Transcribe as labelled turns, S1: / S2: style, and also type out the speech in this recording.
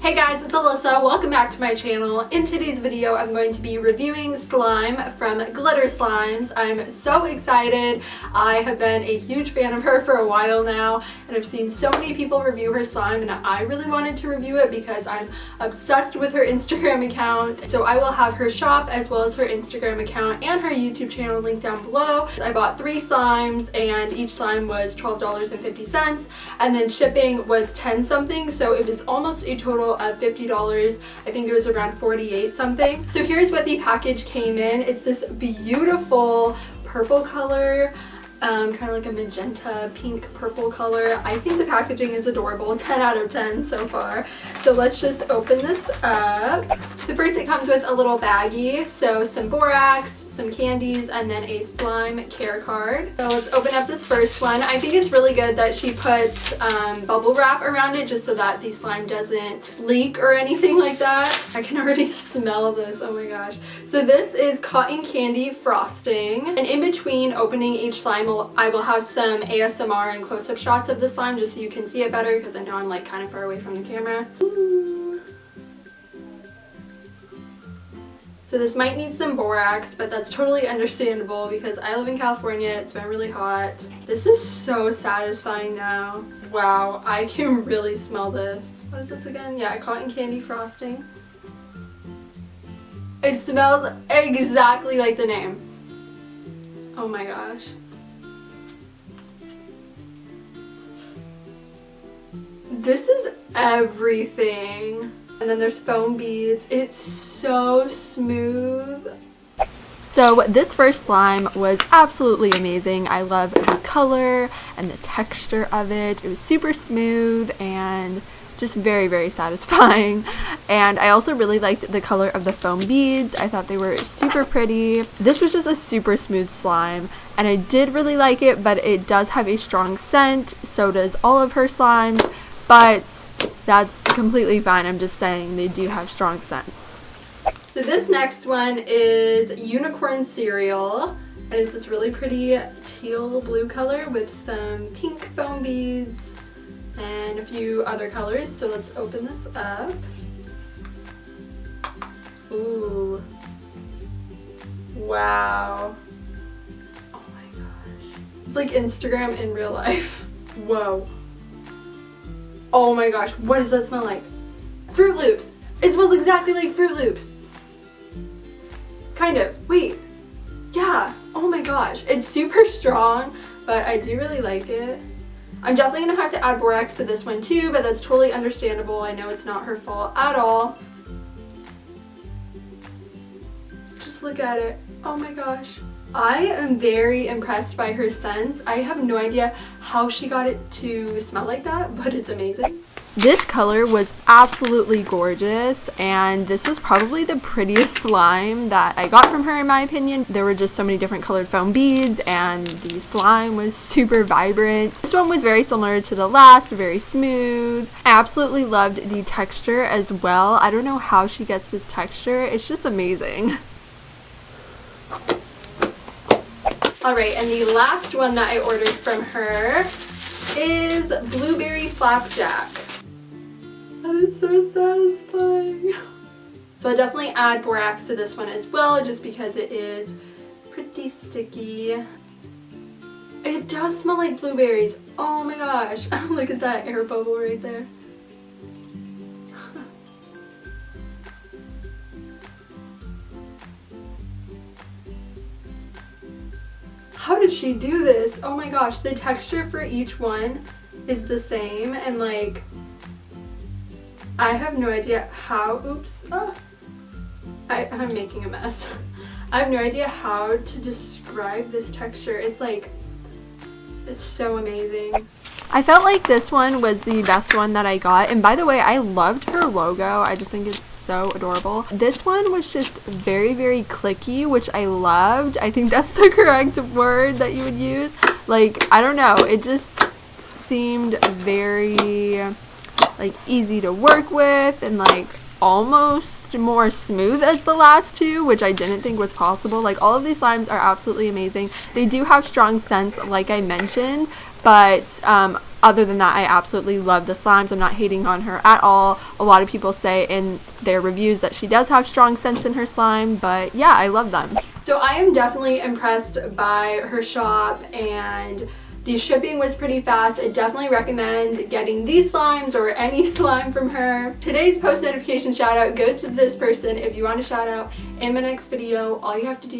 S1: Hey guys, it's Alyssa. Welcome back to my channel. In today's video, I'm going to be reviewing slime from Glitter.Slimes. I'm so excited. I have been a huge fan of her for a while now, and I've seen so many people review her slime, and I really wanted to review it because I'm obsessed with her Instagram account. So I will have her shop as well as her Instagram account and her YouTube channel linked down below. I bought 3 slimes, and each slime was $12.50, and then shipping was 10 something, so it was almost a total of $50. I think it was around 48 something. So here's what the package came in. It's this beautiful purple color, kind of like a magenta pink purple color. I think the packaging is adorable. 10 out of 10 so far. So let's just open this up. So first it comes with a little baggie, so some borax, some candies, and then a slime care card. So let's open up this first one. I think it's really good that she puts bubble wrap around it just so that the slime doesn't leak or anything like that. I can already smell this, oh my gosh. So this is cotton candy frosting, and in between opening each slime I will have some ASMR and close-up shots of the slime just so you can see it better, because I know I'm like kind of far away from the camera. Ooh. So this might need some borax, but that's totally understandable because I live in California. It's been really hot. This is so satisfying now. Wow, I can really smell this. What is this again? Yeah, cotton candy frosting. It smells exactly like the name. Oh my gosh. This is everything. And then there's foam beads. It's so smooth. So this first slime was absolutely amazing. I love the color and the texture of it. It was super smooth and just very, very satisfying. And I also really liked the color of the foam beads. I thought they were super pretty. This was just a super smooth slime, and I did really like it, but it does have a strong scent. So does all of her slimes, but that's completely fine. I'm just saying they do have strong scents. So this next one is Unicorn Cereal, and it's this really pretty teal blue color with some pink foam beads and a few other colors. So let's open this up. Ooh. Wow. Oh my gosh. It's like Instagram in real life. Whoa. Oh my gosh, what does that smell like? Fruit Loops. It smells exactly like Fruit Loops. Kind of. Wait. Yeah. Oh my gosh. It's super strong, but I do really like it. I'm definitely going to have to add borax to this one too, but that's totally understandable. I know it's not her fault at all. Just look at it. Oh my gosh. I am very impressed by her scents. I have no idea how she got it to smell like that, but it's amazing. This color was absolutely gorgeous, and this was probably the prettiest slime that I got from her in my opinion. There were just so many different colored foam beads, and the slime was super vibrant. This one was very similar to the last, very smooth. I absolutely loved the texture as well. I don't know how she gets this texture. It's just amazing. Alright, and the last one that I ordered from her is Blueberry Flapjack. That is so satisfying. So I definitely add borax to this one as well, just because it is pretty sticky. It does smell like blueberries. Oh my gosh. Look at that air bubble right there. How did she do this? Oh my gosh, the texture for each one is the same, and like, I have no idea how, oops, I'm making a mess. I have no idea how to describe this texture. It's like, it's so amazing. I felt like this one was the best one that I got, and by the way, I loved her logo. I just think it's so adorable. This one was just very, very clicky, which I loved. I think that's the correct word that you would use. Like, I don't know, it just seemed very like easy to work with and like almost more smooth as the last two, which I didn't think was possible. Like, all of these slimes are absolutely amazing. They do have strong scents like I mentioned, but
S2: other than that, I absolutely love the slimes. I'm not hating on her at all. A lot of people say in their reviews that she does have strong scents in her slime, but yeah, I love them.
S1: So I am definitely impressed by her shop, and the shipping was pretty fast. I definitely recommend getting these slimes or any slime from her. Today's post notification shout out goes to this person. If you want a shout out in my next video, all you have to do